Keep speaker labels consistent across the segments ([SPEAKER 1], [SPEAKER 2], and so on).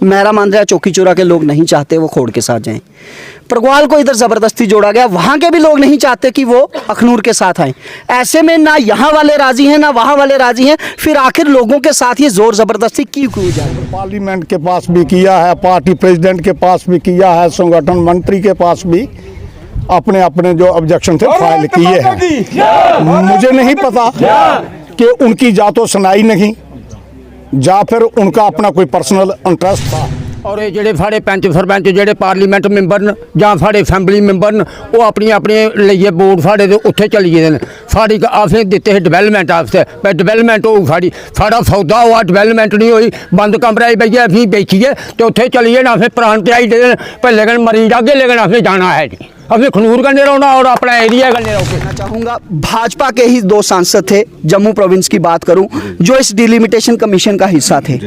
[SPEAKER 1] मेहरा मांद्रा चौकी चौरा के लोग नहीं चाहते वो खोड़ के साथ जाएं। प्रगवाल को इधर ज़बरदस्ती जोड़ा गया, वहाँ के भी लोग नहीं चाहते कि वो अखनूर के साथ आएँ। ऐसे में ना यहाँ वाले राज़ी हैं ना वहाँ वाले राज़ी हैं, फिर आखिर लोगों के साथ ये ज़ोर ज़बरदस्ती क्यों की जाए?
[SPEAKER 2] पार्लियामेंट के पास भी किया है, पार्टी प्रेसिडेंट के पास भी किया है, संगठन मंत्री के पास भी अपने अपने जो ऑब्जेक्शन थे फाइल किए हैं। मुझे नहीं पता कि उनकी या तो सुनाई नहीं या फिर उनका अपना कोई पर्सनल इंटरेस्ट था।
[SPEAKER 3] और ये ਜਿਹੜੇ ਸਾਡੇ ਪੰਚ ਸਰਪੰਚ ਜਿਹੜੇ ਪਾਰਲੀਮੈਂਟ ਮੈਂਬਰ ਨੇ ਜਾਂ ਸਾਡੇ ਫੈਮਿਲੀ ਮੈਂਬਰ ਨੇ ਉਹ ਆਪਣੀ ਆਪਣੇ ਲਈਏ ਵੋਟ ਸਾਡੇ ਦੇ ਉੱਥੇ ਚਲੀ ਗਏ ਨੇ। ਸਾਡੀ ਆਫੇ ਦਿੱਤੇ ਹੈ ਡਿਵੈਲਪਮੈਂਟ ਆਫਸੇ ਪਰ ਡਿਵੈਲਪਮੈਂਟ ਉਹ ਸਾਡਾ ਸੌਦਾ ਹੋਆ ਡਿਵੈਲਪਮੈਂਟ ਨਹੀਂ ਹੋਈ। ਬੰਦ ਕਮਰੇ ਬਈਏ ਅਸੀਂ ਵੇਚੀਏ ਤੇ ਉੱਥੇ ਚਲੀਏ ਨਾ ਫਿਰ ਪ੍ਰਾਣ ਤੇ ਆਈ ਦੇ पर लेकिन मरीज आगे लेकिन हमें जाना है जी। अभी खनूर करने रहना और अपना एरिया करने रहो।
[SPEAKER 1] चाहूँगा भाजपा के ही 2 सांसद थे, जम्मू प्रोविंस की बात करूं, जो इस डिलिमिटेशन कमीशन का हिस्सा थे।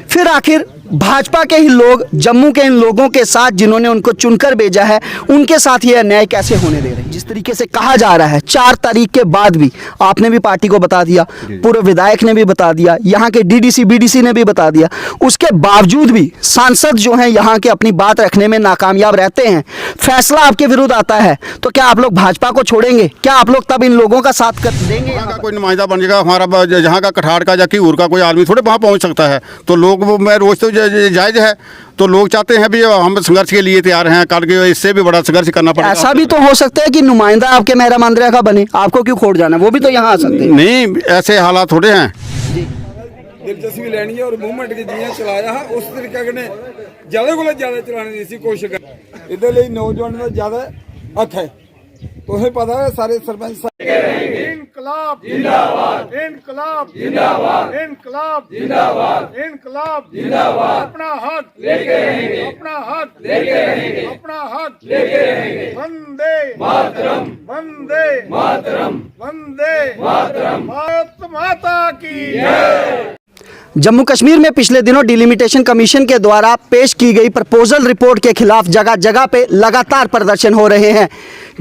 [SPEAKER 1] फिर आखिर भाजपा के ही लोग जम्मू के इन लोगों के साथ जिन्होंने उनको चुनकर भेजा है, उनके साथ ये अन्याय कैसे होने दे रहे हैं? जिस तरीके से कहा जा रहा है 4 तारीख के बाद भी, आपने भी पार्टी को बता दिया, पूर्व विधायक ने भी बता दिया, यहाँ के डीडीसी बीडीसी ने भी बता दिया, उसके बावजूद भी सांसद जो हैं यहाँ के अपनी बात रखने में नाकामयाब रहते हैं। फैसला आपके विरुद्ध आता है तो क्या आप लोग भाजपा को छोड़ेंगे? क्या आप लोग तब इन लोगों का साथ कर देंगे?
[SPEAKER 4] यहाँ का कोई नुमाइंदा बन जाएगा हमारा, जहाँ का कठाड़ का या कीऊर का कोई आदमी थोड़े वहाँ पहुँच सकता है। तो लोग मैं रोज तो जायज़ है, तो लोग चाहते हैं भी हम संघर्ष के लिए तैयार हैं, कल के इससे भी बड़ा संघर्ष करना पड़ेगा।
[SPEAKER 1] ऐसा भी तो हो सकता है कि नुमाइंदा आपके मेहरा मांद्रा का बने, आपको क्यों खोड़ जाना? वो भी तो यहाँ आ सकते हैं।
[SPEAKER 4] नहीं, ऐसे हालात थोड़े हैं।
[SPEAKER 5] दिलचस्पी लेनी है और मूवमेंट के जियां चलाया है उस तरीके ने ज्यादा को ज्यादा चलाने की कोशिश कर। इधर नौजवान का ज्यादा हथ है, तुम्हें पता है सारे सरपंच इनकलाब जिंदाबाद, इनकलाब जिंदाबाद, इनकलाब जिंदाबाद, इनकलाब जिंदाबाद। अपना हक लेके रहेंगे, अपना हक लेके रहेंगे, अपना हक लेके रहेंगे। वंदे मातरम, वंदे मातरम, वंदे मातरम। भारत माता की जय।
[SPEAKER 1] जम्मू कश्मीर में पिछले दिनों डिलिमिटेशन कमीशन के द्वारा पेश की गई प्रपोजल रिपोर्ट के खिलाफ जगह जगह पे लगातार प्रदर्शन हो रहे हैं।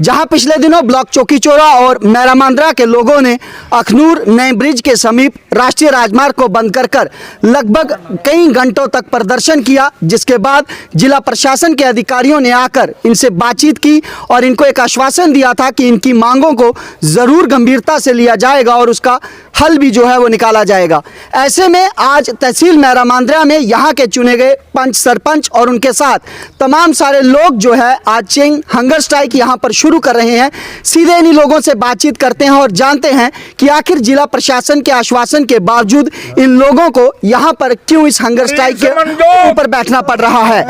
[SPEAKER 1] जहां पिछले दिनों ब्लॉक चौकी चौरा और मेहरा मांद्रा के लोगों ने अखनूर नए ब्रिज के समीप राष्ट्रीय राजमार्ग को बंद कर लगभग कई घंटों तक प्रदर्शन किया, जिसके बाद जिला प्रशासन के अधिकारियों ने आकर इनसे बातचीत की और इनको एक आश्वासन दिया था कि इनकी मांगों को ज़रूर गंभीरता से लिया जाएगा और उसका हल भी जो है वो निकाला जाएगा। ऐसे में आज तहसील मेहरा मांद्रा में यहाँ के चुने गए पंच सरपंच और उनके साथ तमाम सारे लोग जो है आज चेंग हंगर स्ट्राइक यहाँ पर शुरू कर रहे हैं। सीधे इन्हीं लोगों से बातचीत करते हैं और जानते हैं कि आखिर जिला प्रशासन के आश्वासन के बावजूद इन लोगों को यहाँ पर क्यों इस हंगर स्ट्राइक के ऊपर बैठना पड़ रहा है।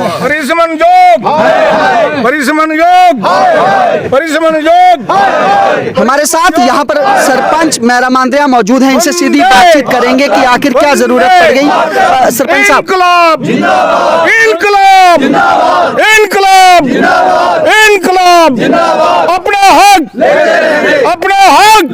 [SPEAKER 1] हमारे साथ यहाँ पर सरपंच मेहरा मांद्रा मौजूद हैं, इनसे सीधी बातचीत करेंगे कि आखिर क्या जरूरत पड़ गई। सरपंच साहब,
[SPEAKER 2] इनकलाब जिंदाबाद, इनकलाब जिंदाबाद, इनकलाब जिंदाबाद, इनकलाब जिंदाबाद। अपना हक अपना हक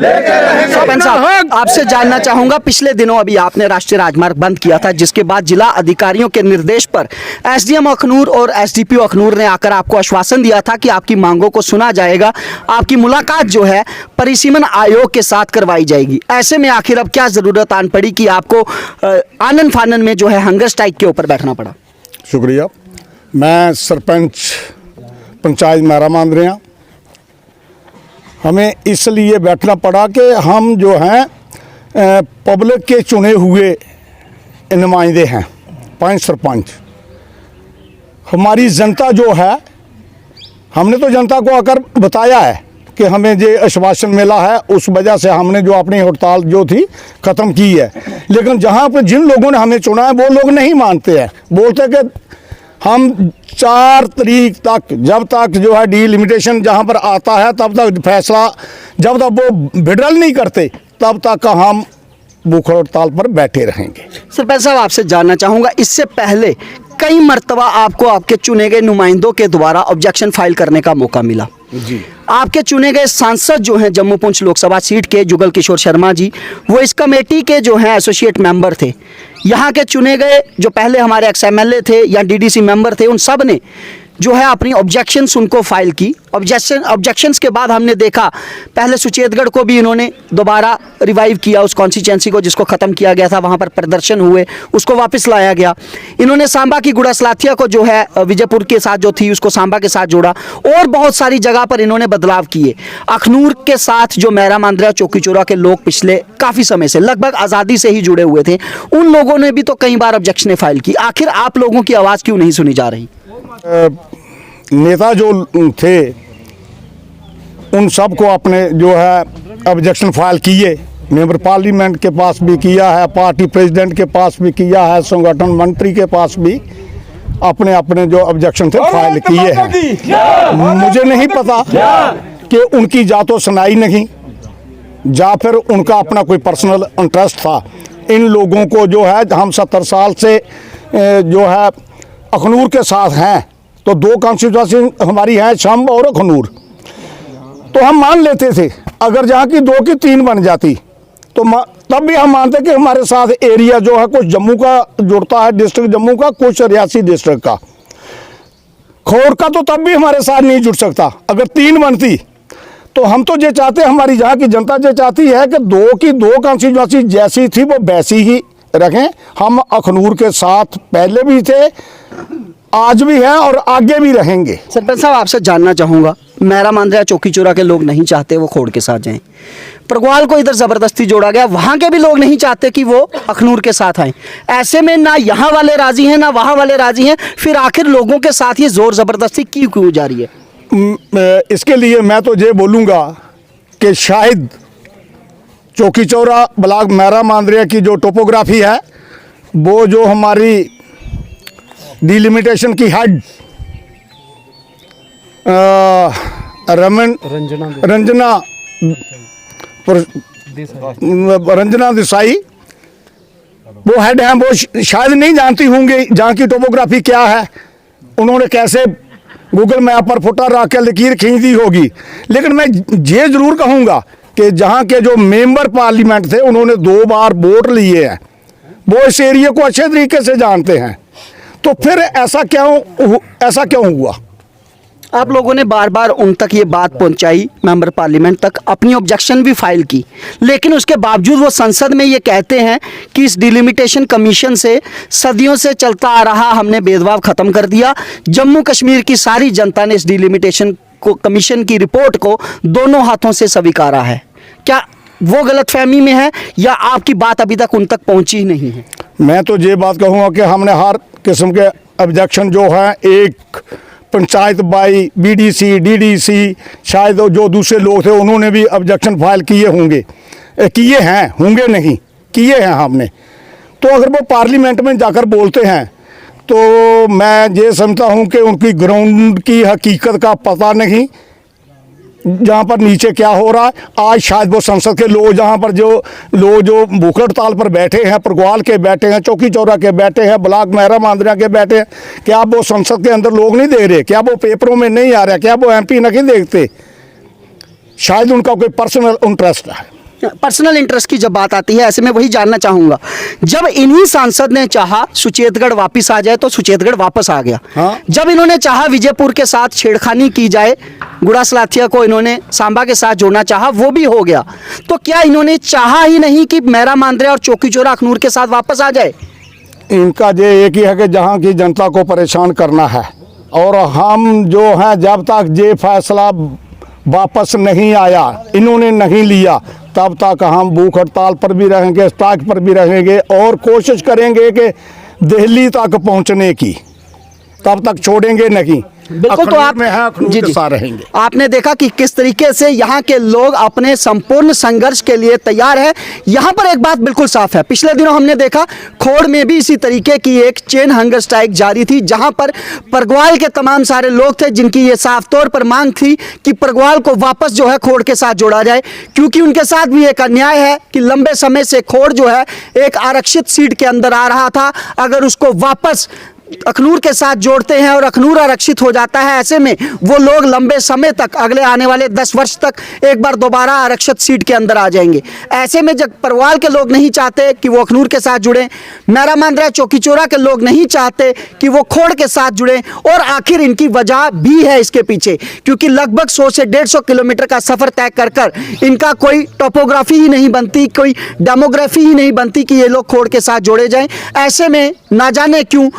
[SPEAKER 1] सरपंच साहब, आपसे जानना चाहूंगा, पिछले दिनों अभी आपने राष्ट्रीय राजमार्ग बंद किया था, जिसके बाद जिला अधिकारियों के निर्देश पर एसडीएम अखनूर और एसडीपीओ अखनूर ने आकर आपको आश्वासन दिया था कि आपकी मांगों को सुना जाएगा, आपकी मुलाकात जो है परिसीमन आयोग के साथ करवाई जाएगी। ऐसे में आखिर अब क्या जरूरत आन पड़ी कि आपको आनन फानन में जो है हंगर स्ट्राइक के ऊपर बैठना पड़ा?
[SPEAKER 2] शुक्रिया। मैं सरपंच पंचायत मेहरा मांद्रा, हमें इसलिए बैठना पड़ा कि हम जो हैं पब्लिक के चुने हुए नुमाइंदे हैं, 5 सरपंच। हमारी जनता जो है, हमने तो जनता को आकर बताया है कि हमें जो आश्वासन मिला है, उस वजह से हमने जो अपनी हड़ताल जो थी ख़त्म की है। लेकिन जहाँ पर जिन लोगों ने हमें चुना है वो लोग नहीं मानते हैं, बोलते कि हम 4 तारीख तक, जब तक जो है डिलिमिटेशन जहाँ पर आता है तब तक फैसला, जब तक वो विड्रॉल नहीं करते तब तक का हम भूख हड़ताल पर बैठे रहेंगे।
[SPEAKER 1] सरपंच साहब, आपसे जानना चाहूँगा, इससे पहले कई मर्तबा आपको आपके चुने गए नुमाइंदों के द्वारा ऑब्जेक्शन फाइल करने का मौका मिला
[SPEAKER 2] जी।
[SPEAKER 1] आपके चुने गए सांसद जो हैं जम्मू पुंछ लोकसभा सीट के जुगल किशोर शर्मा जी, वो इस कमेटी के जो हैं एसोसिएट मेंबर थे। यहाँ के चुने गए जो पहले हमारे एक्स एमएलए थे या डीडीसी मेंबर थे, उन सब ने जो है अपनी ऑब्जेक्शंस उनको फाइल की। ऑब्जेक्शंस के बाद हमने देखा पहले सुचेतगढ़ को भी इन्होंने दोबारा रिवाइव किया, उस कॉन्स्टिट्यूंसी को जिसको ख़त्म किया गया था, वहाँ पर प्रदर्शन हुए, उसको वापस लाया गया। इन्होंने सांबा की गुड़ासलाथिया को जो है विजयपुर के साथ जो थी उसको सांबा के साथ जोड़ा, और बहुत सारी जगह पर इन्होंने बदलाव किए। अखनूर के साथ जो मैरा मांद्रा चौकी चौरा के लोग पिछले काफ़ी समय से लगभग आज़ादी से ही जुड़े हुए थे, उन लोगों ने भी तो कई बार ऑब्जेक्शनें फाइल की। आखिर आप लोगों की आवाज़ क्यों नहीं सुनी जा रही?
[SPEAKER 2] नेता जो थे उन सब को अपने जो है ऑब्जेक्शन फाइल किए, मेंबर पार्लियामेंट के पास भी किया है, पार्टी प्रेसिडेंट के पास भी किया है, संगठन मंत्री के पास भी अपने अपने जो ऑब्जेक्शन थे फाइल किए हैं। मुझे नहीं पता कि उनकी या तो सुनाई नहीं या फिर उनका अपना कोई पर्सनल इंटरेस्ट था। इन लोगों को जो है, हम 70 साल से जो है अखनूर के साथ हैं, तो 2 कॉन्स्टिट्यूंसी हमारी है, शंब और अखनूर, तो हम मान लेते थे अगर जहाँ की 2 की 3 बन जाती तो तब भी हम मानते कि हमारे साथ एरिया जो है कुछ जम्मू का जुड़ता है, डिस्ट्रिक्ट जम्मू का, कुछ रियासी डिस्ट्रिक्ट का, खोड़ का तो तब भी हमारे साथ नहीं जुड़ सकता। अगर 3 बनती तो हम तो ये चाहते, हमारी यहाँ की जनता ये चाहती है कि 2 की 2 कॉन्स्टिट्यूंसी जैसी थी वो वैसी ही रखें। हम अखनूर के साथ पहले भी थे, आज भी हैं और आगे भी रहेंगे।
[SPEAKER 1] सरपंच साहब, आपसे जानना चाहूँगा, मैरा मांद्रा चौकी चौरा के लोग नहीं चाहते वो खोड़ के साथ जाएं, परगवाल को इधर ज़बरदस्ती जोड़ा गया, वहाँ के भी लोग नहीं चाहते कि वो अखनूर के साथ आएँ। ऐसे में ना यहाँ वाले राज़ी हैं ना वहाँ वाले राज़ी हैं, फिर आखिर लोगों के साथ ये ज़ोर ज़बरदस्ती क्यों जा रही है?
[SPEAKER 2] इसके लिए मैं तो ये बोलूँगा कि शायद चौकी चौरा ब्लॉक मैरा मांद्रिया की जो टोपोग्राफी है, वो जो हमारी डिलिमिटेशन की हेड रंजना देसाई वो हेड हैं, वो शायद नहीं जानती होंगी जहाँ की टोपोग्राफी क्या है, उन्होंने कैसे गूगल मैप पर फुटा रख के लकीर खींच दी होगी। लेकिन मैं ये ज़रूर कहूँगा कि जहाँ के जो मेंबर पार्लियामेंट थे उन्होंने 2 बार वोट लिए हैं, वो इस एरिया को अच्छे तरीके से जानते हैं, तो फिर ऐसा क्यों हुआ?
[SPEAKER 1] आप लोगों ने बार बार उन तक ये बात पहुंचाई, मेंबर पार्लियामेंट तक अपनी ऑब्जेक्शन भी फाइल की, लेकिन उसके बावजूद वो संसद में ये कहते हैं कि इस डिलिमिटेशन कमीशन से सदियों से चलता आ रहा हमने भेदभाव ख़त्म कर दिया। जम्मू कश्मीर की सारी जनता ने इस डिलिमिटेशन को कमीशन की रिपोर्ट को दोनों हाथों से स्वीकारा है। क्या वो गलतफहमी में है या आपकी बात अभी तक उन तक पहुँची ही नहीं है?
[SPEAKER 2] मैं तो ये बात कहूँगा कि हमने हर किस्म के ऑब्जेक्शन जो हैं, एक पंचायत बाई BDC DDC, शायद जो दूसरे लोग थे उन्होंने भी ऑब्जेक्शन फाइल किए होंगे नहीं किए हैं हमने। तो अगर वो पार्लियामेंट में जाकर बोलते हैं तो मैं ये समझता हूँ कि उनकी ग्राउंड की हकीकत का पता नहीं, जहाँ पर नीचे क्या हो रहा है। आज शायद वो संसद के लोग जहाँ पर जो लोग जो भूख हड़ताल पर बैठे हैं, परगवाल के बैठे हैं, चौकी चौरा के बैठे हैं, ब्लॉक मैरा मांद्रा के बैठे हैं, क्या वो संसद के अंदर लोग नहीं दे रहे? क्या वो पेपरों में नहीं आ रहा? क्या वो MP नहीं देखते? शायद उनका कोई पर्सनल इंटरेस्ट है।
[SPEAKER 1] पर्सनल इंटरेस्ट की जब बात आती है, ऐसे में वही जानना चाहूँगा, जब इन्हीं सांसद ने चाहा सुचेतगढ़ वापस आ जाए तो सुचेतगढ़ वापस आ गया।
[SPEAKER 2] हाँ।
[SPEAKER 1] जब इन्होंने चाहा विजयपुर के साथ छेड़खानी की जाए, गुड़ासलाथिया को इन्होंने सांबा के साथ जोड़ना चाहा, वो भी हो गया। तो क्या इन्होंने चाहा ही नहीं कि मैरा मांद्रा और चौकी चौरा अखनूर के साथ वापस आ जाए?
[SPEAKER 2] इनका ये एक ही है कि जहाँ की जनता को परेशान करना है, और हम जो हैं जब तक ये फैसला वापस नहीं आया, इन्होंने नहीं लिया, तब तक हम भूख हड़ताल पर भी रहेंगे, स्ट्राइक पर भी रहेंगे और कोशिश करेंगे कि दिल्ली तक पहुंचने की, तब तक छोड़ेंगे नहीं।
[SPEAKER 1] बिल्कुल। तो आप
[SPEAKER 2] जी के साथ रहेंगे।
[SPEAKER 1] आपने देखा कि किस तरीके से यहाँ के लोग अपने संपूर्ण संघर्ष के लिए तैयार है। यहाँ पर एक बात बिल्कुल साफ है, पिछले दिनों हमने देखा खोड़ में भी इसी तरीके की एक चेन हंगर स्ट्राइक जारी थी, जहाँ पर परगवाल के तमाम सारे लोग थे जिनकी ये साफ तौर पर मांग थी कि परगवाल को वापस जो है खोड़ के साथ जोड़ा जाए, क्योंकि उनके साथ भी एक अन्याय है कि लंबे समय से खोड़ जो है एक आरक्षित सीट के अंदर आ रहा था। अगर उसको वापस अखनूर के साथ जोड़ते हैं और अखनूर आरक्षित हो जाता है, ऐसे में वो लोग लंबे समय तक, अगले आने वाले 10 वर्ष तक एक बार दोबारा आरक्षित सीट के अंदर आ जाएंगे। ऐसे में जब परवाल के लोग नहीं चाहते कि वो अखनूर के साथ जुड़ें, मेरा मांद्रा चौकीचोरा के लोग नहीं चाहते कि वो खोड़ के साथ जुड़ें, और आखिर इनकी वजह भी है इसके पीछे, क्योंकि लगभग 100 से 150 किलोमीटर का सफर तय कर कर इनका कोई टोपोग्राफी ही नहीं बनती, कोई डेमोग्राफी ही नहीं बनती कि ये लोग खोड़ के साथ जोड़े जाएं। ऐसे में ना जाने क्यों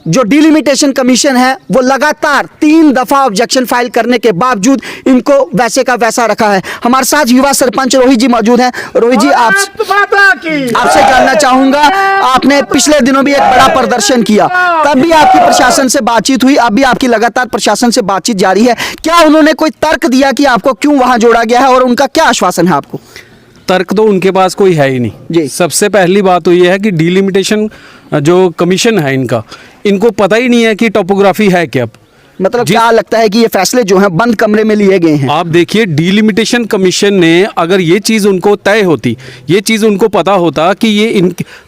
[SPEAKER 1] जो डिलिमिटेशन कमीशन है वो लगातार 3 दफा ऑब्जेक्शन फाइल करने के बावजूद इनको वैसे का वैसा रखा है। हमारे साथ युवा सरपंच रोहित जी मौजूद हैं। रोहित जी, आपसे जानना चाहूंगा, आपने पिछले दिनों भी एक बड़ा प्रदर्शन किया, तब भी आपकी प्रशासन से बातचीत हुई, अब भी आपकी लगातार प्रशासन से बातचीत जारी है। क्या उन्होंने कोई तर्क दिया कि आपको क्यों वहां जोड़ा गया है, और उनका क्या आश्वासन है आपको?
[SPEAKER 6] तर्क तो उनके पास कोई है ही
[SPEAKER 1] जी।
[SPEAKER 6] नहीं। सबसे पहली बात तो ये है कि डिलिमिटेशन जो कमीशन है इनको पता ही नहीं है कि टोपोग्राफी है क्या।
[SPEAKER 1] मतलब क्या लगता है कि ये फैसले जो हैं बंद कमरे में लिए गए हैं?
[SPEAKER 6] आप देखिए, डिलिमिटेशन कमीशन ने अगर ये चीज़ उनको तय होती, ये चीज़ उनको पता होता कि ये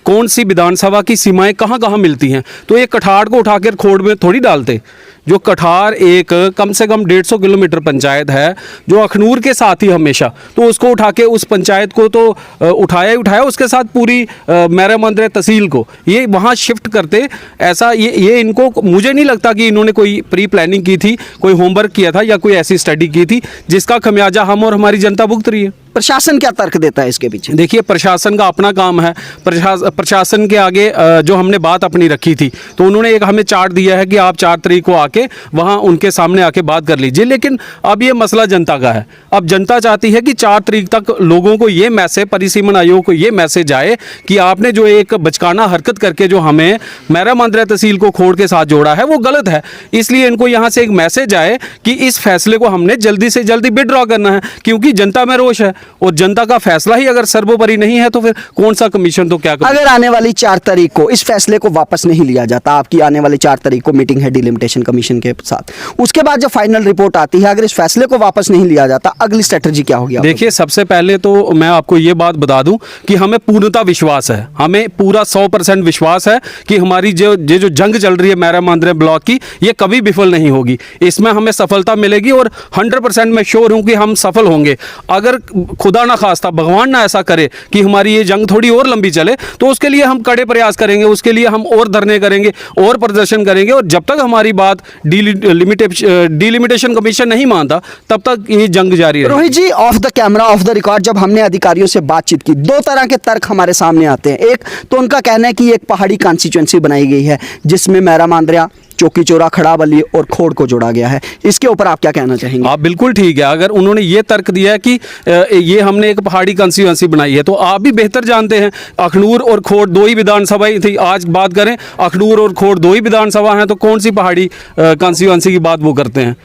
[SPEAKER 6] कौन सी विधानसभा की सीमाएं कहाँ कहाँ मिलती हैं, तो ये कठाड़ को उठाकर खोड़ में थोड़ी डालते। जो कठार एक कम से कम 150 किलोमीटर पंचायत है जो अखनूर के साथ ही हमेशा, तो उसको उठा के उस पंचायत को तो उठाया ही उठाया, उसके साथ पूरी मेरा मंदिर तहसील को ये वहाँ शिफ्ट करते। ऐसा ये इनको, मुझे नहीं लगता कि इन्होंने कोई प्री प्लानिंग की थी, कोई होमवर्क किया था या कोई ऐसी स्टडी की थी जिसका खमियाजा हम और हमारी जनता भुगत रही है।
[SPEAKER 1] प्रशासन क्या तर्क देता है इसके पीछे?
[SPEAKER 6] देखिए, प्रशासन का अपना काम है। प्रशासन के आगे जो हमने बात अपनी रखी थी, तो उन्होंने एक हमें चार्ट दिया है कि आप 4 तारीख को आके वहाँ उनके सामने आके बात कर लीजिए। लेकिन अब ये मसला जनता का है। अब जनता चाहती है कि 4 तारीख तक लोगों को ये मैसेज, परिसीमन आयोग को ये मैसेज आए कि आपने जो एक बचकाना हरकत करके जो हमें मेरा मंदिर तहसील को खोड़ के साथ जोड़ा है वो गलत है। इसलिए इनको यहाँ से एक मैसेज आए कि इस फैसले को हमने जल्दी से जल्दी विड्रॉ करना है, क्योंकि जनता में रोष है और जनता का फैसला ही अगर सर्वोपरि नहीं है तो फिर कौन सा कमीशन, तो क्या कमीशन?
[SPEAKER 1] अगर आने वाली 4 तारीख को इस फैसले को वापस नहीं लिया जाता, आपकी आने वाली 4 तारीख को मीटिंग है डिलिमिटेशन कमीशन के साथ, उसके बाद जब फाइनल रिपोर्ट आती है, अगर इस फैसले को वापस नहीं लिया जाता, अगली स्ट्रेटजी क्या होगी?
[SPEAKER 6] देखिए, सबसे पहले तो मैं आपको ये बात बता दूं कि हमें पूर्णतः विश्वास है, हमें पूरा 100% विश्वास है कि हमारी जो जंग चल रही है मेरा मंदिर ब्लॉक की, ये कभी विफल नहीं होगी। इसमें हमें सफलता मिलेगी और 100% मैं श्योर हूं कि हम सफल होंगे। अगर खुदा ना खास्ता, भगवान ना ऐसा करे कि हमारी ये जंग थोड़ी और लंबी चले, तो उसके लिए हम कड़े प्रयास करेंगे, उसके लिए हम और धरने करेंगे और प्रदर्शन करेंगे, और जब तक हमारी बात डिलिमिटेशन कमीशन नहीं मानता तब तक ये जंग जारी रहेगी।
[SPEAKER 1] Rohit ji, off the camera, off the record जब हमने अधिकारियों से बातचीत की, 2 तरह के तर्क हमारे सामने आते हैं। एक तो उनका कहना है कि एक पहाड़ी कॉन्स्टिट्यूएंसी बनाई गई है जिसमें मेरा मांद्रा, चौकीचोरा, खड़ाबली और खोड़ को जोड़ा गया है। इसके ऊपर आप क्या कहना चाहेंगे?
[SPEAKER 6] आप बिल्कुल ठीक है। अगर उन्होंने ये तर्क दिया है कि ये हमने एक पहाड़ी कॉन्स्टिट्यूएंसी बनाई है, तो आप भी बेहतर जानते हैं अखनूर और खोड़ 2 ही विधानसभाएं थी। आज बात करें अखनूर और खोड़ 2 ही विधानसभा हैं, तो कौन सी पहाड़ी कॉन्स्टिट्यूएंसी की बात वो करते हैं?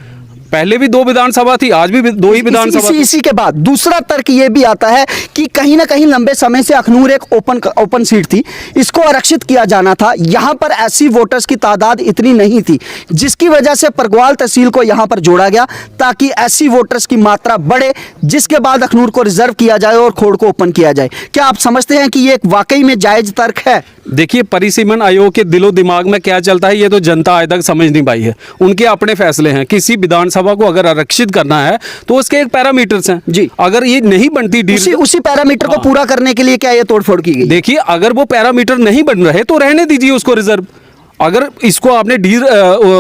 [SPEAKER 6] पहले भी 2 विधानसभा थी, आज भी 2 ही विधानसभा।
[SPEAKER 1] इसी के बाद दूसरा तर्क ये भी आता है कि कहीं ना कहीं लंबे समय से अखनूर एक ओपन सीट थी, इसको आरक्षित किया जाना था। यहाँ पर ऐसी वोटर्स की तादाद इतनी नहीं थी, जिसकी वजह से परगवाल तहसील को यहाँ पर जोड़ा गया ताकि ऐसी वोटर्स की मात्रा बढ़े, जिसके बाद अखनूर को रिजर्व किया जाए और खोड़ को ओपन किया जाए। क्या आप समझते हैं कि ये एक वाकई में जायज तर्क है?
[SPEAKER 6] देखिए, परिसीमन आयोग के दिलो दिमाग में क्या चलता है ये तो जनता आज तक समझ नहीं पाई है। उनके अपने फैसले हैं। किसी विधानसभा को अगर आरक्षित करना है तो उसके एक पैरामीटर्स हैं
[SPEAKER 1] जी।
[SPEAKER 6] अगर ये नहीं बनती
[SPEAKER 1] उसी पैरामीटर को पूरा करने के लिए क्या ये तोड़फोड़ की गई?
[SPEAKER 6] देखिए, अगर वो पैरामीटर नहीं बन रहे तो रहने दीजिए उसको रिजर्व। अगर इसको आपने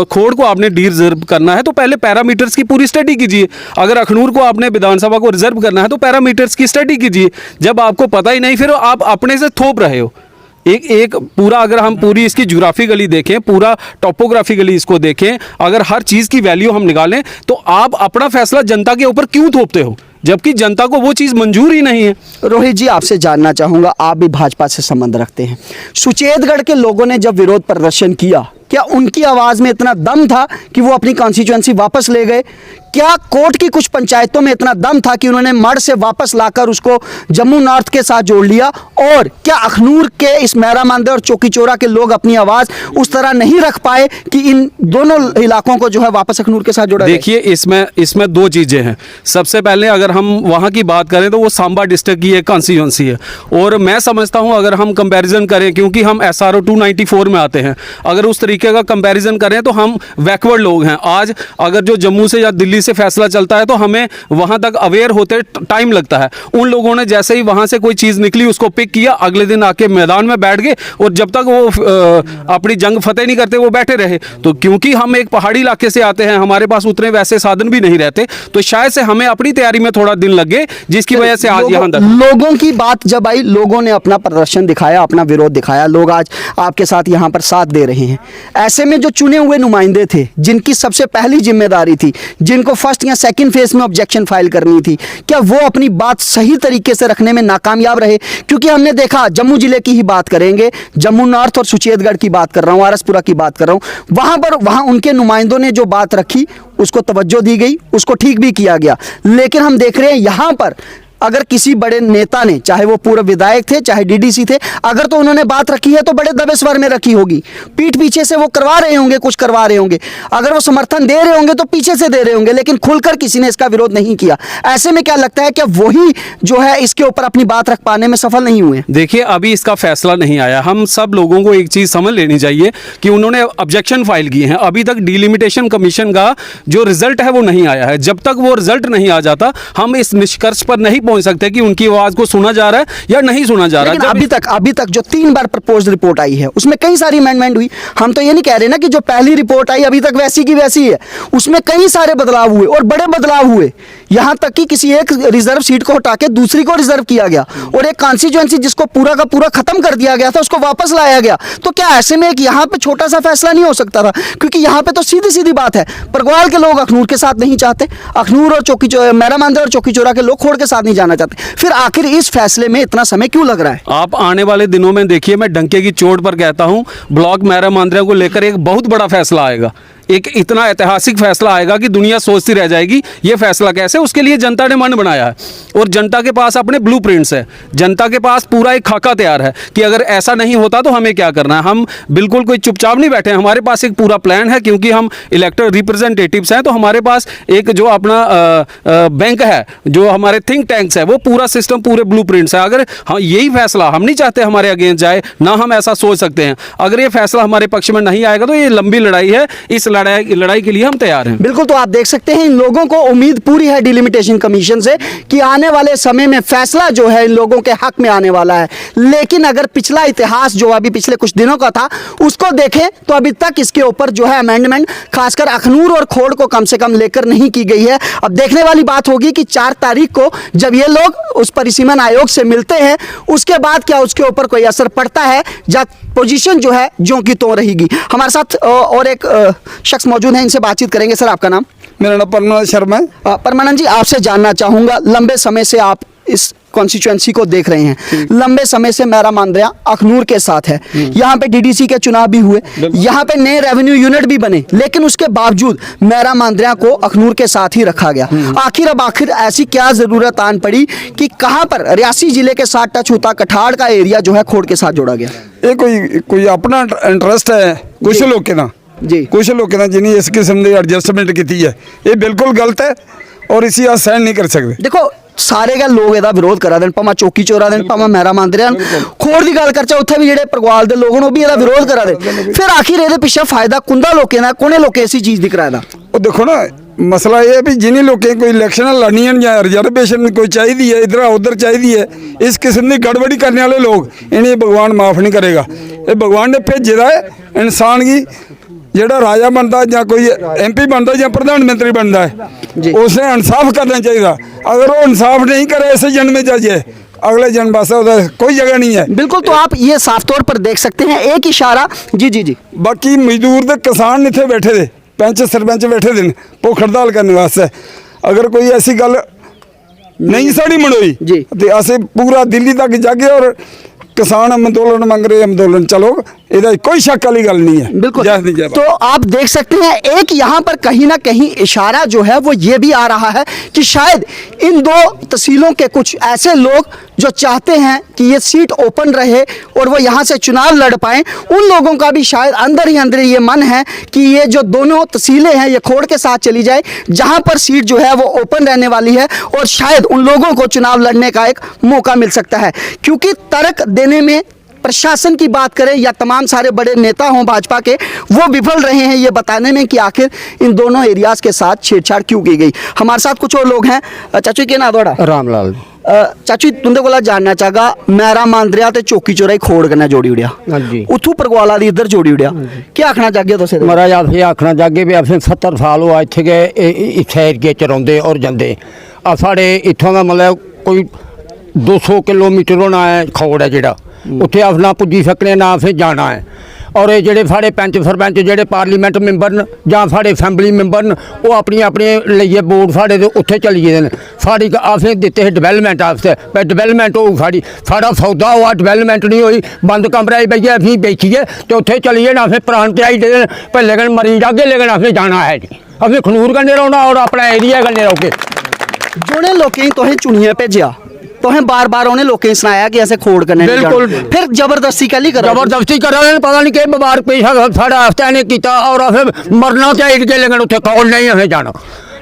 [SPEAKER 6] खोड़ को आपने डी रिजर्व करना है तो पहले पैरामीटर्स की पूरी स्टडी कीजिए। अगर अखनूर को आपने विधानसभा को रिजर्व करना है तो पैरामीटर्स की स्टडी कीजिए। जब आपको पता ही नहीं, फिर आप अपने से थोप रहे हो। एक पूरा, अगर हम पूरी इसकी ज्योग्राफिकली देखें, पूरा टॉपोग्राफिकली इसको देखें, अगर हर चीज़ की वैल्यू हम निकालें, तो आप अपना फैसला जनता के ऊपर क्यों थोपते हो, जबकि जनता को वो चीज़ मंजूर ही नहीं है।
[SPEAKER 1] रोहित जी, आपसे जानना चाहूँगा, आप भी भाजपा से संबंध रखते हैं। सुचेतगढ़ के लोगों ने जब विरोध प्रदर्शन किया, क्या उनकी आवाज़ में इतना दम था कि वो अपनी कॉन्स्टिट्यूएंसी वापस ले गए? क्या कोर्ट की कुछ पंचायतों में इतना दम था कि उन्होंने मड़ से वापस लाकर उसको जम्मू नॉर्थ के साथ जोड़ लिया? और क्या अखनूर के इस मेरा मांदे और चौकीचोरा के लोग अपनी आवाज़ उस तरह नहीं रख पाए कि इन दोनों इलाकों को जो है वापस अखनूर के साथ जोड़ा?
[SPEAKER 6] देखिए, इसमें 2 चीज़ें हैं। सबसे पहले अगर हम वहाँ की बात करें तो वो सांबा डिस्ट्रिक्ट की एक कॉन्स्टिट्यूएंसी है, और मैं समझता हूँ अगर हम कंपैरिजन करें, क्योंकि हम SRO 294 में आते हैं, अगर उस तरीके का कंपैरिजन करें तो हम बैकवर्ड लोग हैं। आज अगर जो जम्मू से या दिल्ली से फैसला चलता है तो हमें वहाँ तक अवेयर होते टाइम लगता है। उन लोगों ने जैसे ही वहाँ से कोई चीज़ निकली उसको पिक किया, अगले दिन आके मैदान में बैठ गए और जब तक वो अपनी जंग फतेह नहीं करते वो बैठे रहे। तो क्योंकि हम एक पहाड़ी इलाके से आते हैं, हमारे पास उतने वैसे साधन भी नहीं रहते, तो शायद से हमें अपनी तैयारी में थोड़ा दिन लग गए, जिसकी वजह से आज यहाँ
[SPEAKER 1] लोगों की बात जब आई, लोगों ने अपना प्रदर्शन दिखाया, अपना विरोध दिखाया, लोग आज आपके साथ यहाँ पर साथ दे रहे हैं। ऐसे में जो चुने हुए नुमाइंदे थे, जिनकी सबसे पहली जिम्मेदारी थी, जिनको फर्स्ट या सेकंड फेज में ऑब्जेक्शन फाइल करनी थी, क्या वो अपनी बात सही तरीके से रखने में नाकामयाब रहे? क्योंकि हमने देखा, जम्मू जिले की ही बात करेंगे, जम्मू नॉर्थ और सुचेतगढ़ की बात कर रहा हूँ, आरसपुरा की बात कर रहा हूँ, वहाँ उनके नुमाइंदों ने जो बात रखी उसको तवज्जो दी गई, उसको ठीक भी किया गया। लेकिन हम देख रहे हैं यहाँ पर अगर किसी बड़े नेता ने, चाहे वो पूर्व विधायक थे चाहे डीडीसी थे, अगर तो उन्होंने बात रखी है तो बड़े दबे स्वर में रखी होगी, पीठ पीछे से वो करवा रहे होंगे, कुछ करवा रहे होंगे। अगर वो समर्थन दे रहे होंगे तो पीछे से दे रहे होंगे, लेकिन खुलकर किसी ने इसका विरोध नहीं किया। ऐसे में क्या लगता है कि वही जो है इसके ऊपर अपनी बात रख पाने में सफल नहीं हुए?
[SPEAKER 6] देखिए, अभी इसका फैसला नहीं आया। हम सब लोगों को एक चीज़ समझ लेनी चाहिए कि उन्होंने ऑब्जेक्शन फाइल किए हैं, अभी तक डिलिमिटेशन कमीशन का जो रिजल्ट है वो नहीं आया है। जब तक वो रिजल्ट नहीं आ जाता हम इस निष्कर्ष पर नहीं पहुंच सकते कि उनकी आवाज को सुना जा रहा है या नहीं सुना जा रहा।
[SPEAKER 1] अभी तक जो 3 बार प्रपोज्ड रिपोर्ट आई है उसमें कई सारी अमेंडमेंट हुई। हम तो ये नहीं कह रहे ना कि जो पहली रिपोर्ट आई अभी तक वैसी की वैसी है, उसमें कई सारे बदलाव हुए और बड़े बदलाव हुए। यहां तक कि किसी एक रिजर्व सीट को हटा के दूसरी को रिजर्व किया गया और एक कॉन्स्टिट्यूएंसी जिसको पूरा का पूरा खत्म कर दिया गया था उसको वापस लाया गया। तो क्या ऐसे में एक यहाँ पे छोटा सा फैसला नहीं हो सकता था? क्योंकि यहाँ पे तो सीधी सीधी बात है, परगवाल के लोग अखनूर के साथ नहीं चाहते, अखनूर और मेरा मांदरा और चौकीचोरा के लोग खोड़ के साथ नहीं जाना चाहते। फिर आखिर इस फैसले में इतना समय क्यों लग रहा है?
[SPEAKER 6] आप आने वाले दिनों में देखिए, मैं डंके की चोट पर कहता हूं, ब्लॉक मेरा मांदरा को लेकर एक बहुत बड़ा फैसला आएगा। एक इतना ऐतिहासिक फैसला आएगा कि दुनिया सोचती रह जाएगी ये फैसला कैसे। उसके लिए जनता ने मन बनाया है और जनता के पास अपने ब्लूप्रिंट्स है, जनता के पास पूरा एक खाका तैयार है कि अगर ऐसा नहीं होता तो हमें क्या करना है। हम बिल्कुल कोई चुपचाप नहीं बैठे हैं, हमारे पास एक पूरा प्लान है, क्योंकि हम इलेक्टेड रिप्रेजेंटेटिव्स हैं। तो हमारे पास एक जो अपना बैंक है, जो हमारे थिंक टैंक्स है, वो पूरा सिस्टम, पूरे ब्लूप्रिंट्स है। अगर हम यही फैसला, हम नहीं चाहते हमारे अगेंस्ट जाए, ना हम ऐसा सोच सकते हैं। अगर ये फैसला हमारे पक्ष में नहीं आएगा तो ये लंबी लड़ाई है, इस लड़ाई के लिए हम तैयार हैं।
[SPEAKER 1] बिल्कुल। तो आप देख सकते हैं इन लोगों को उम्मीद पूरी है डिलिमिटेशन कमीशन से कि आने वाले समय में फैसला जो है इन लोगों के हक में आने वाला है। लेकिन अगर पिछला इतिहास जो अभी पिछले कुछ दिनों का था उसको देखें तो अभी तक इसके ऊपर जो है अमेंडमेंट खासकर अखनूर और खोड़ को कम से कम लेकर नहीं की गई है। अब देखने वाली बात होगी कि 4 तारीख को जब ये लोग उस परिसीमन आयोग से मिलते हैं उसके बाद क्या उसके ऊपर कोई असर पड़ता है या पोजीशन जो है ज्यों की त्यों रहेगी। हमारे साथ और एक शख्स मौजूद है, इनसे बातचीत करेंगे। सर, आपका नाम?
[SPEAKER 5] मेरा नाम परमानंद शर्मा है।
[SPEAKER 1] परमानंद जी, आपसे जानना चाहूँगा, लंबे समय से आप इस कॉन्स्टिट्यूएंसी को देख रहे हैं, लंबे समय से मेरा मांदरा अखनूर के साथ है, यहाँ पे डीडीसी के चुनाव भी हुए, यहाँ पे नए रेवेन्यू यूनिट भी बने, लेकिन उसके बावजूद मेरा मांदरा को अखनूर के साथ ही रखा गया। आखिर ऐसी क्या जरूरत आन पड़ी कि कहाँ पर रियासी जिले के साथ टच होता कठाड़ का एरिया जो है खोड़ के साथ जोड़ा गया?
[SPEAKER 5] ये कोई अपना इंटरेस्ट है कुछ लोग के ना
[SPEAKER 1] जी,
[SPEAKER 5] कुछ लोग के ना जिन्हें इस किस्म की एडजस्टमेंट की है, ये बिल्कुल गलत है और इसी आप सहन नहीं कर सकते।
[SPEAKER 1] देखो, सारे का लोग ਇਹਦਾ ਵਿਰੋਧ ਕਰਾ ਦੇਣ, ਭਾਵੇਂ ਚੌਕੀ ਚੋਰਾ ਦੇਣ, ਭਾਵੇਂ ਮੇਰਾ ਮੰਦਰਿਆਂ ਖੋੜ ਦੀ ਗੱਲ ਕਰਚਾ ਉੱਥੇ ਵੀ ਜਿਹੜੇ ਪ੍ਰਗਵਾਲ ਦੇ ਲੋਕ ਨੇ ਉਹ ਵੀ ਇਹਦਾ ਵਿਰੋਧ ਕਰਾ ਦੇ। ਫਿਰ ਆਖਿਰ ਇਹਦੇ ਪਿੱਛੇ ਫਾਇਦਾ ਕੁੰਦਾ ਲੋਕਾਂ ਦਾ, ਕੋਨੇ ਲੋਕ ਐਸੀ ਚੀਜ਼ ਦੀ ਕਰਾਇਦਾ?
[SPEAKER 5] ਉਹ ਦੇਖੋ ਨਾ, मसला ये है भी जिन्हें लोगों कोई इलेक्शन लड़नी है या रिजर्वेशन कोई चाहिए है, इधर उधर चाहिए है, इस किस्म की गड़बड़ी करने वाले लोग इन्हें भगवान माफ़ नहीं करेगा। ये भगवान ने भेजे है इंसान की, ਜਿਹੜਾ ਰਾਜਾ ਬਣਦਾ ਜਾਂ ਕੋਈ एमपी बनता ਜਾਂ प्रधान मंत्री बनता है उसने इंसाफ करना चाहिए। अगर वो इंसाफ नहीं करे इस जन्म में जाइए, अगले जन्म वास्ते कोई जगह नहीं है।
[SPEAKER 1] बिल्कुल। तो आप ये साफ तौर पर देख सकते हैं, एक इशारा। जी जी जी।
[SPEAKER 5] बाकी मजदूर तो किसान इतने बैठे थे, पंच सरपंच बैठे थे भुख हड़ताल करने वास्ते। अगर कोई ऐसी गल नहीं साड़ी मनोई तो अस पूरा दिल्ली तक जागे और किसान आंदोलन मंग रहे, आंदोलन चलो, इधर कोई शक वाली गल नहीं है।
[SPEAKER 1] बिल्कुल। तो आप देख सकते हैं एक यहाँ पर कहीं ना कहीं इशारा जो है वो ये भी आ रहा है कि शायद इन 2 तहसीलों के कुछ ऐसे लोग जो चाहते हैं कि ये सीट ओपन रहे और वो यहाँ से चुनाव लड़ पाएं, उन लोगों का भी शायद अंदर ही अंदर ये मन है कि ये जो दोनों तहसीलें हैं ये खोड़ के साथ चली जाए, जहाँ पर सीट जो है वो ओपन रहने वाली है और शायद उन लोगों को चुनाव लड़ने का एक मौका मिल सकता है। क्योंकि तर्क देने में प्रशासन की बात करें या तमाम सारे बड़े नेता हों भाजपा के, वो विफल रहे हैं ये बताने में कि आखिर इन दोनों एरियाज के साथ छेड़छाड़ क्यों की गई। हमारे साथ कुछ और लोग हैं। चाचू के ना थोड़ा
[SPEAKER 3] रामलाल
[SPEAKER 1] चाचू तुंदे कोला जानना चाहगा, मैरा मांदरिया ते चौकी चौराई खोड़ कन्नै जोड़ी उड़िया,
[SPEAKER 3] हाँ जी।
[SPEAKER 1] उत्थू परगवाला दी इधर जोड़ी उड़िया, क्या आखना चाहगे तुस?
[SPEAKER 3] महाराज अस आखना चाहगे भी असें 70 साल होआ इत्थे गए इस एरिए च रौंदे और जंदे। साढ़े इत्थों का मतलब कोई 200 किलोमीटर होना है खोड़ है जेड़ा, उत्थे अस ना पुज्जी सकने ना असें जाना है। और ये जेड़े साढ़े पंच सरपंच जेड़े पार्लीमेंट मैंबर न जां साढ़े असैम्बली मैंबर न, वो अपनी अपनी लेइयै वोट साढ़े ते उत्थे चली गेदे न। साढ़ी असें दित्ते हे डिवेलपमेंट आस्ते, भाई डिवेलपमेंट होग साढ़ा सौदा होआ, डिवेलपमेंट नहीं होई, बंद कमरे बेहियै असीं बेचिए ते उत्थे चलिए ना, असें प्राण त्याई दे पे, लेकिन मरी जागे, लेकिन असें जाना है जी, असें खनूर कन्नै रौह्ना और अपना एरिया कन्नै रौह्गे।
[SPEAKER 1] जोने लोकें तुहें चुनियै भेजेआ, तुहें बार बार उन्हें लोकें सुनाया कि असें खोड़ करने नहीं
[SPEAKER 3] बिल्कुल।
[SPEAKER 1] जाना। फिर जबरदस्ती कैली करा?
[SPEAKER 3] जबरदस्ती करा पता नहीं कि मुबारक पेश साढ़े आस्ते ने किया और असें मरना चाहिए कि, लेकिन उत्थे खोड़ नहीं असें जाना।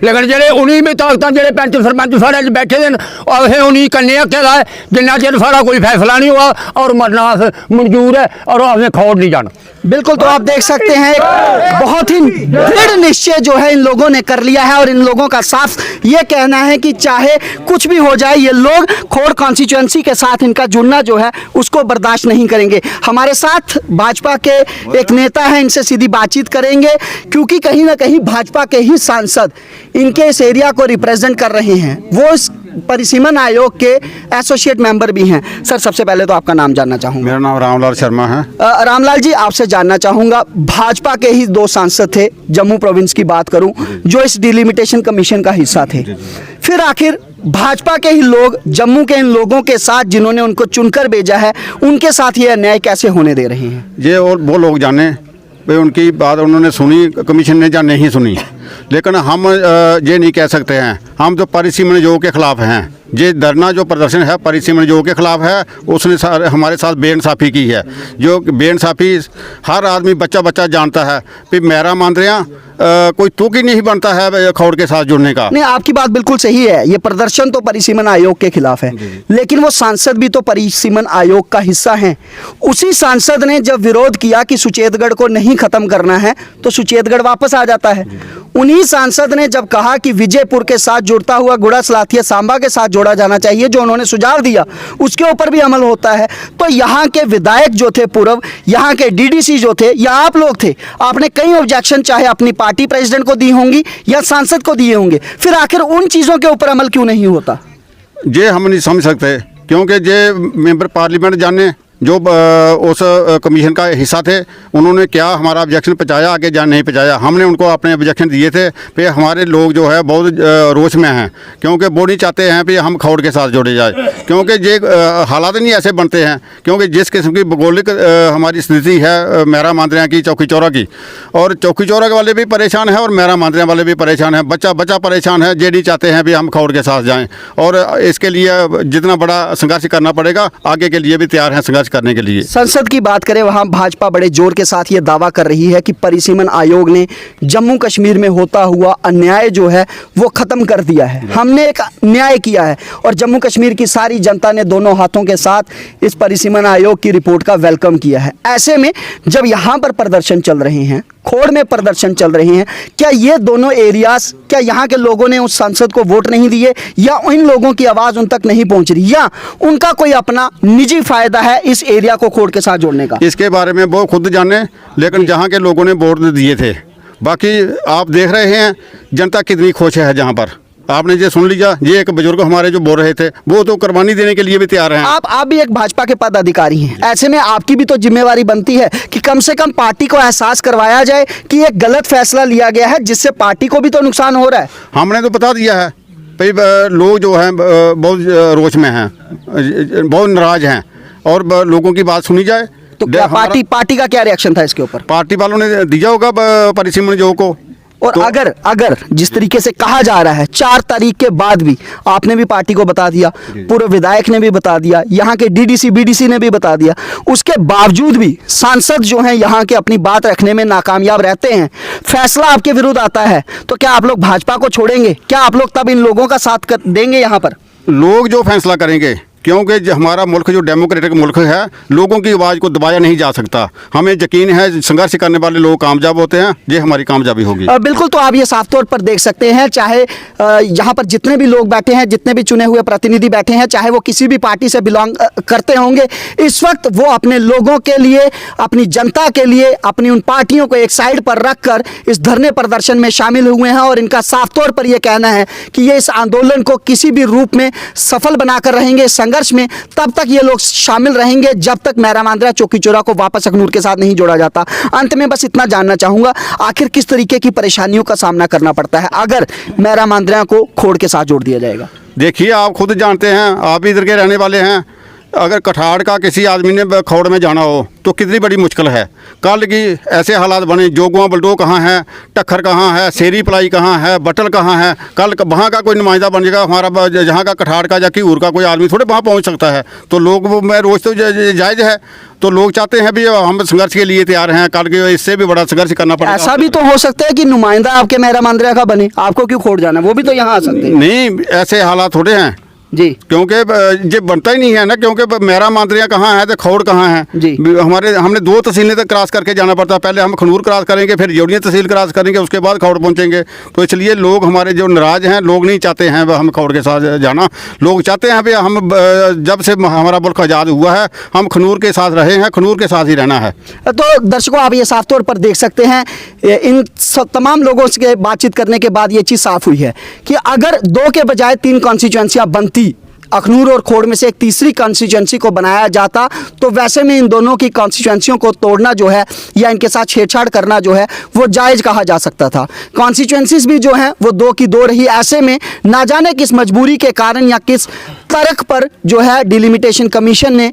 [SPEAKER 3] लेकिन जेह्ड़े उन्हीं भी ताकत जेह्ड़े पंच सरपंच साढ़े बैठे दे न, असें उन्हीं कन्नै आखे दा है जिन्ना चिर साढ़ा कोई फैसला नहीं हुआ और मरना अस मंजूर है और असें खोड़ नहीं जाना।
[SPEAKER 1] बिल्कुल, तो आप देख सकते हैं एक बहुत ही दृढ़ निश्चय जो है इन लोगों ने कर लिया है और इन लोगों का साफ ये कहना है कि चाहे कुछ भी हो जाए ये लोग खोड़ कॉन्स्टिट्यूएंसी के साथ इनका जुड़ना जो है उसको बर्दाश्त नहीं करेंगे। हमारे साथ भाजपा के एक नेता हैं, इनसे सीधी बातचीत करेंगे क्योंकि कहीं ना कहीं भाजपा के ही सांसद इनके इस एरिया को रिप्रेजेंट कर रहे हैं। वो इस परिसीमन आयोग के एसोसिएट मेंबर भी हैं। सर, सबसे पहले तो आपका नाम जानना चाहूँगा।
[SPEAKER 4] मेरा नाम रामलाल शर्मा है।
[SPEAKER 1] रामलाल जी, आपसे जानना चाहूँगा, भाजपा के ही 2 सांसद थे, जम्मू प्रोविंस की बात करूँ, जो इस डिलिमिटेशन कमीशन का हिस्सा थे। फिर आखिर भाजपा के ही लोग जम्मू के इन लोगों के साथ जिन्होंने उनको चुनकर भेजा है, उनके साथ ये अन्याय कैसे होने दे रहे हैं?
[SPEAKER 4] ये और वो लोग जाने भाई उनकी बात उन्होंने सुनी, कमीशन ने या नहीं सुनी, लेकिन हम ये नहीं कह सकते हैं। हम तो परिसीमन योग के खिलाफ हैं। ये धरना जो प्रदर्शन है परिसीमन योग के खिलाफ है। उसने हमारे साथ बेइंसाफ़ी की है, जो बेइंसाफ़ी हर आदमी बच्चा बच्चा जानता है कि मेरा मांदरिया कोई तुक ही नहीं बनता है खोड़ के साथ जुड़ने का।
[SPEAKER 1] नहीं, आपकी बात बिल्कुल सही है। ये प्रदर्शन तो परिसीमन आयोग के खिलाफ है, लेकिन वो सांसद भी तो परिसीमन आयोग का हिस्सा हैं। उसी सांसद ने जब विरोध किया कि सुचेतगढ़ को नहीं खत्म करना है तो सुचेतगढ़ वापस आ जाता है। उन्हीं सांसद ने जब कहा कि विजयपुर के साथ जुड़ता हुआ गुड़ा सलाथिया सांबा के साथ जोड़ा जाना चाहिए, जो उन्होंने सुझाव दिया उसके ऊपर भी अमल होता है। तो यहाँ के विधायक जो थे पूर्व, यहाँ के डीडीसी जो थे या आप लोग थे, आपने कई ऑब्जेक्शन चाहे अपनी पार्टी प्रेसिडेंट को दी होंगी या सांसद को दिए होंगे, फिर आखिर उन चीज़ों के ऊपर अमल क्यों नहीं होता?
[SPEAKER 4] ये हम नहीं समझ सकते, क्योंकि ये मेंबर पार्लियामेंट जाने जो उस कमीशन का हिस्सा थे, उन्होंने क्या हमारा ऑब्जेक्शन पहुँचाया आगे या नहीं पहुँचाया। हमने उनको अपने ऑब्जेक्शन दिए थे कि हमारे लोग जो है बहुत रोष में हैं, क्योंकि वो नहीं चाहते हैं कि हम खोड़ के साथ जोड़े जाए, क्योंकि ये हालात नहीं ऐसे बनते हैं। क्योंकि जिस किस्म की भौगोलिक हमारी स्थिति है मेरा मांदरिया की, चौकी चौरा की, और चौकी चौरा वाले भी परेशान हैं और मेरा मांदरिया वाले भी परेशान हैं, बच्चा बच्चा परेशान है। ये नहीं चाहते हैं कि हम खोड़ के साथ जाएँ, और इसके लिए जितना बड़ा संघर्ष करना पड़ेगा आगे के लिए भी तैयार हैं संघर्ष करने के लिए।
[SPEAKER 1] संसद की बात करें, वहां भाजपा बड़े जोर के साथ ये दावा कर रही है कि परिसीमन आयोग ने जम्मू कश्मीर में होता हुआ अन्याय जो है वो खत्म कर दिया है। हमने एक न्याय किया है और जम्मू कश्मीर की सारी जनता ने दोनों हाथों के साथ इस परिसीमन आयोग की रिपोर्ट का वेलकम किया है। ऐसे में जब यहाँ पर प्रदर्शन चल रहे हैं, खोड़ में प्रदर्शन चल रहे हैं, क्या ये दोनों एरियाज, क्या यहाँ के लोगों ने उस सांसद को वोट नहीं दिए, या इन लोगों की आवाज़ उन तक नहीं पहुँच रही, या उनका कोई अपना निजी फायदा है इस एरिया को खोड़ के साथ जोड़ने का?
[SPEAKER 4] इसके बारे में वो खुद जाने, लेकिन जहाँ के लोगों ने वोट दिए थे, बाकी आप देख रहे हैं जनता कितनी खुश है। जहाँ पर आपने ये सुन लीजिए, ये एक बुजुर्ग हमारे जो बोल रहे थे, वो तो कुर्बानी देने के लिए भी तैयार हैं।
[SPEAKER 1] आप भी एक भाजपा के पदाधिकारी हैं, ऐसे में आपकी भी तो जिम्मेवारी बनती है कि कम से कम पार्टी को एहसास करवाया जाए कि एक गलत फैसला लिया गया है जिससे पार्टी को भी तो नुकसान हो रहा है।
[SPEAKER 4] हमने तो बता दिया है भाई, लोग जो हैं बहुत रोष में हैं, बहुत नाराज हैं, और लोगों की बात सुनी जाए।
[SPEAKER 1] तो क्या पार्टी का क्या रिएक्शन था इसके ऊपर?
[SPEAKER 4] पार्टी वालों ने दिया होगा परिसीमन योग को।
[SPEAKER 1] और तो अगर जिस तरीके से कहा जा रहा है 4 तारीख के बाद भी, आपने भी पार्टी को बता दिया, पूर्व विधायक ने भी बता दिया, यहाँ के डीडीसी बीडीसी ने भी बता दिया, उसके बावजूद भी सांसद जो हैं यहाँ के अपनी बात रखने में नाकामयाब रहते हैं, फैसला आपके विरुद्ध आता है, तो क्या आप लोग भाजपा को छोड़ेंगे? क्या आप लोग तब इन लोगों का साथ देंगे? यहाँ पर
[SPEAKER 4] लोग जो फैसला करेंगे, क्योंकि हमारा मुल्क जो डेमोक्रेटिक मुल्क है, लोगों की आवाज़ को दबाया नहीं जा सकता। हमें यकीन है संघर्ष करने वाले लोग कामयाब होते हैं, ये हमारी कामयाबी होगी।
[SPEAKER 1] बिल्कुल, तो आप ये साफ तौर पर देख सकते हैं, चाहे यहाँ पर जितने भी लोग बैठे हैं, जितने भी चुने हुए प्रतिनिधि बैठे हैं, चाहे वो किसी भी पार्टी से बिलोंग करते होंगे, इस वक्त वो अपने लोगों के लिए, अपनी जनता के लिए, अपनी उन पार्टियों को एक साइड पर रखकर इस धरने प्रदर्शन में शामिल हुए हैं। और इनका साफ तौर पर यह कहना है कि ये इस आंदोलन को किसी भी रूप में सफल बनाकर रहेंगे, संघर्ष में तब तक ये लोग शामिल रहेंगे जब तक मेरा मांद्रा चौकी चौरा को वापस अखनूर के साथ नहीं जोड़ा जाता। अंत में बस इतना जानना चाहूंगा, आखिर किस तरीके की परेशानियों का सामना करना पड़ता है अगर मेरा मांद्रा को खोड़ के साथ जोड़ दिया जाएगा?
[SPEAKER 4] देखिए, आप खुद जानते हैं, आप भी इधर के रहने वाले हैं, अगर कठाड़ का किसी आदमी ने खौड़ में जाना हो तो कितनी बड़ी मुश्किल है। कल की ऐसे हालात बने, जोगुआ बल्डो कहाँ है, टक्कर कहाँ है, शेरी पलाई कहाँ है, बटल कहाँ है, कल वहाँ का कोई नुमाइंदा बनेगा हमारा, जहाँ का कठाड़ का या कीहूर का कोई आदमी थोड़े वहाँ पहुँच सकता है। तो लोग मैं रोज़ तो जायज़ है, तो लोग चाहते हैं भी हम संघर्ष के लिए तैयार हैं, कल के इससे भी बड़ा संघर्ष करना पड़ेगा।
[SPEAKER 1] ऐसा भी तो हो सकता है कि नुमाइंदा आपके मेरा मांद्रा का बने, आपको क्यों खोड़ जाना, वो भी तो यहाँ आ सकते हैं।
[SPEAKER 4] नहीं, ऐसे हालात थोड़े हैं
[SPEAKER 1] जी,
[SPEAKER 4] क्योंकि ये बनता ही नहीं है ना, क्योंकि मेरा मांद्रिया कहाँ है तो खौड़ कहाँ है
[SPEAKER 1] जी।
[SPEAKER 4] हमने 2 तहसीलें तक क्रॉस करके जाना पड़ता है। पहले हम खनूर क्रॉस करेंगे, फिर जोड़ियाँ तहसील क्रॉस करेंगे, उसके बाद खौड़ पहुँचेंगे। तो इसलिए लोग हमारे जो नाराज़ हैं, लोग नहीं चाहते हैं हम खौड़ के साथ जाना। लोग चाहते हैं भी हम जब से हमारा मुल्क आज़ाद हुआ है हम खनूर के साथ रहे हैं, खनूर के साथ ही रहना है।
[SPEAKER 1] तो दर्शकों, आप ये साफ तौर पर देख सकते हैं, इन तमाम लोगों से बातचीत करने के बाद ये चीज़ साफ हुई है कि अगर 2 के बजाय 3 कॉन्स्टिट्यूएंसियाँ बनती, अखनूर और खोड़ में से एक तीसरी कॉन्स्टिट्यूएंसी को बनाया जाता, तो वैसे में इन दोनों की कॉन्स्टिट्यूएंसियों को तोड़ना जो है या इनके साथ छेड़छाड़ करना जो है वो जायज़ कहा जा सकता था। कॉन्स्टिट्यूएंसीज भी जो हैं वो 2 की 2 रही। ऐसे में ना जाने किस मजबूरी के कारण या किस तर्क पर जो है डिलिमिटेशन कमीशन ने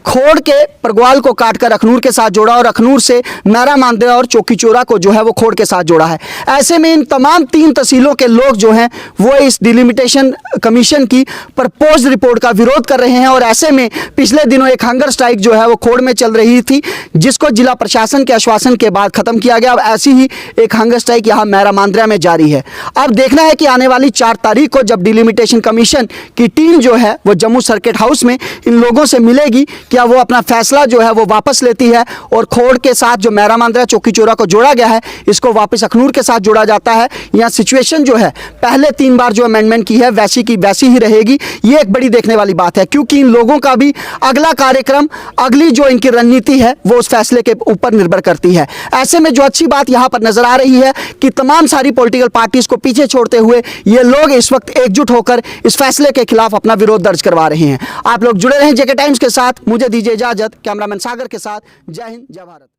[SPEAKER 1] खोड़ के परग्वाल को काटकर अखनूर के साथ जोड़ा और अखनूर से मेरा मांद्रा और चौकी चौरा को जो है वो खोड़ के साथ जोड़ा है। ऐसे में इन तमाम 3 तहसीलों के लोग जो हैं वो इस डिलिमिटेशन कमीशन की प्रपोज्ड रिपोर्ट का विरोध कर रहे हैं। और ऐसे में पिछले दिनों एक हंगर स्ट्राइक जो है वो खोड़ में चल रही थी, जिसको जिला प्रशासन के आश्वासन के बाद ख़त्म किया गया। अब ऐसी ही एक हंगर स्ट्राइक यहाँ मेरा मांद्रा में जारी है। अब देखना है कि आने वाली 4 तारीख को जब डिलिमिटेशन कमीशन की टीम जो है वो जम्मू सर्किट हाउस में इन लोगों से मिलेगी, क्या वो अपना फैसला जो है वो वापस लेती है और खोड़ के साथ जो मेरा मांद्रा चौकी चौरा को जोड़ा गया है इसको वापस अखनूर के साथ जोड़ा जाता है, या सिचुएशन जो है पहले 3 बार जो अमेंडमेंट की है वैसी की वैसी ही रहेगी। ये एक बड़ी देखने वाली बात है, क्योंकि इन लोगों का भी अगला कार्यक्रम, अगली जो इनकी रणनीति है वो उस फैसले के ऊपर निर्भर करती है। ऐसे में जो अच्छी बात यहाँ पर नजर आ रही है कि तमाम सारी पॉलिटिकल पार्टीज को पीछे छोड़ते हुए ये लोग इस वक्त एकजुट होकर इस फैसले के खिलाफ अपना विरोध दर्ज करवा रहे हैं। आप लोग जुड़े रहें जेके टाइम्स के साथ, मुझे दीजिए इजाजत। कैमरामैन सागर के साथ, जय हिंद, जय भारत।